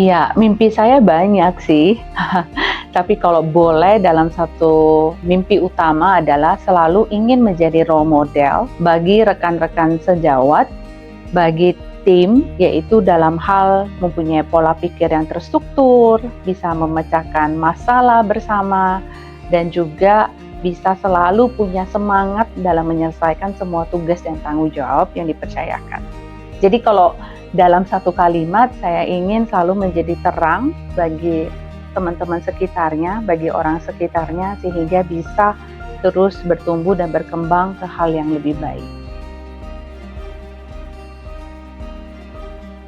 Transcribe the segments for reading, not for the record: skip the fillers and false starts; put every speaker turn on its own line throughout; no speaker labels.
Iya, mimpi saya banyak sih. Tapi kalau boleh dalam satu mimpi utama adalah selalu ingin menjadi role model bagi rekan-rekan sejawat, bagi tim, yaitu dalam hal mempunyai pola pikir yang terstruktur, bisa memecahkan masalah bersama, dan juga bisa selalu punya semangat dalam menyelesaikan semua tugas dan tanggung jawab yang dipercayakan. Jadi kalau dalam satu kalimat, saya ingin selalu menjadi terang bagi teman-teman sekitarnya, bagi orang sekitarnya, sehingga bisa terus bertumbuh dan berkembang ke hal yang lebih baik.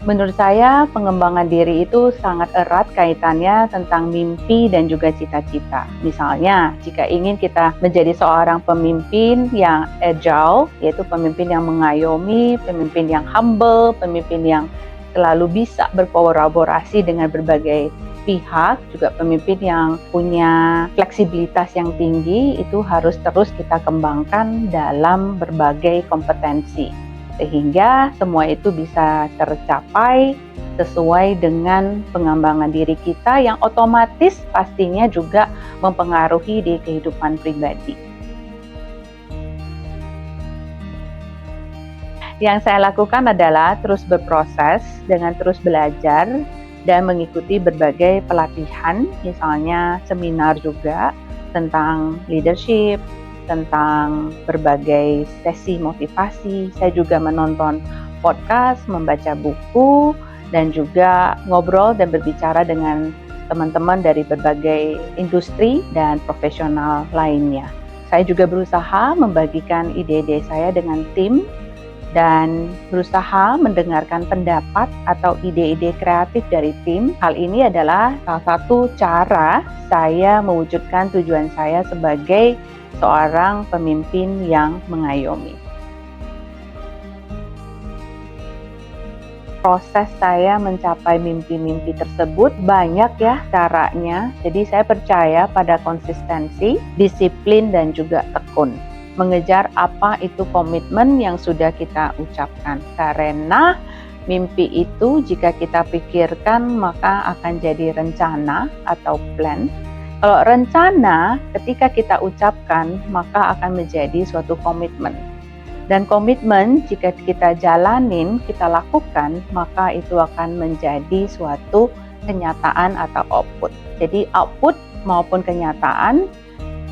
Menurut saya, pengembangan diri itu sangat erat kaitannya tentang mimpi dan juga cita-cita. Misalnya, jika ingin kita menjadi seorang pemimpin yang agile, yaitu pemimpin yang mengayomi, pemimpin yang humble, pemimpin yang selalu bisa berkolaborasi dengan berbagai pihak, juga pemimpin yang punya fleksibilitas yang tinggi, itu harus terus kita kembangkan dalam berbagai kompetensi, sehingga semua itu bisa tercapai sesuai dengan pengembangan diri kita yang otomatis pastinya juga mempengaruhi di kehidupan pribadi. Yang saya lakukan adalah terus berproses dengan terus belajar dan mengikuti berbagai pelatihan, misalnya seminar juga tentang leadership, tentang berbagai sesi motivasi. Saya juga menonton podcast, membaca buku, dan juga ngobrol dan berbicara dengan teman-teman dari berbagai industri dan profesional lainnya. Saya juga berusaha membagikan ide-ide saya dengan tim dan berusaha mendengarkan pendapat atau ide-ide kreatif dari tim. Hal ini adalah salah satu cara saya mewujudkan tujuan saya sebagai seorang pemimpin yang mengayomi. Proses saya mencapai mimpi-mimpi tersebut banyak ya caranya. Jadi saya percaya pada konsistensi, disiplin, dan juga tekun. Mengejar apa itu komitmen yang sudah kita ucapkan. Karena mimpi itu jika kita pikirkan maka akan jadi rencana atau plan. Kalau rencana ketika kita ucapkan maka akan menjadi suatu komitmen. Dan komitmen jika kita jalanin, kita lakukan, maka itu akan menjadi suatu kenyataan atau output. Jadi output maupun kenyataan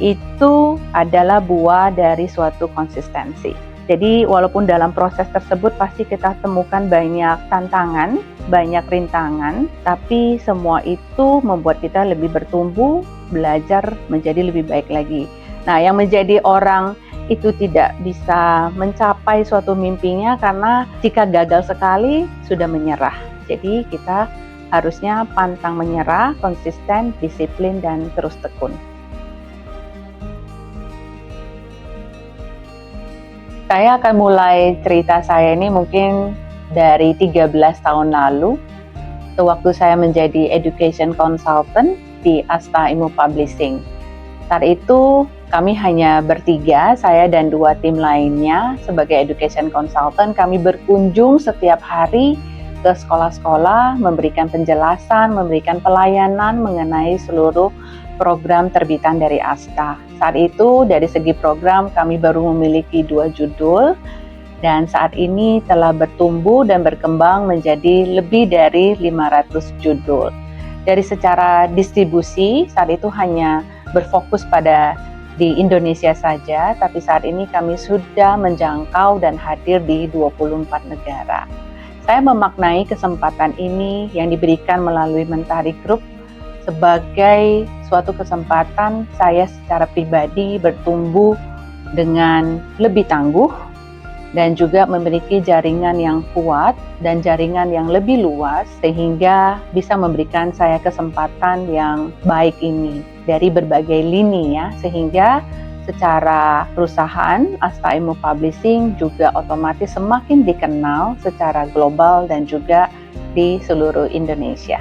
itu adalah buah dari suatu konsistensi. Jadi walaupun dalam proses tersebut pasti kita temukan banyak tantangan, banyak rintangan, tapi semua itu membuat kita lebih bertumbuh, belajar menjadi lebih baik lagi. Nah, yang menjadi orang itu tidak bisa mencapai suatu mimpinya karena jika gagal sekali sudah menyerah. Jadi kita harusnya pantang menyerah, konsisten, disiplin, dan terus tekun. Saya akan mulai cerita saya ini mungkin dari 13 tahun lalu, sewaktu saya menjadi education consultant di Asta Ilmu Publishing. Saat itu kami hanya bertiga, saya dan 2 tim lainnya sebagai education consultant. Kami berkunjung setiap hari ke sekolah-sekolah, memberikan penjelasan, memberikan pelayanan mengenai seluruh program terbitan dari Asta. Saat itu dari segi program kami baru memiliki 2 judul dan saat ini telah bertumbuh dan berkembang menjadi lebih dari 500 judul. Dari secara distribusi saat itu hanya berfokus pada di Indonesia saja, tapi saat ini kami sudah menjangkau dan hadir di 24 negara. Saya memaknai kesempatan ini yang diberikan melalui Mentari Group sebagai suatu kesempatan saya secara pribadi bertumbuh dengan lebih tangguh dan juga memiliki jaringan yang kuat dan jaringan yang lebih luas sehingga bisa memberikan saya kesempatan yang baik ini dari berbagai lini ya, sehingga secara perusahaan Asta Ilmu Publishing juga otomatis semakin dikenal secara global dan juga di seluruh Indonesia.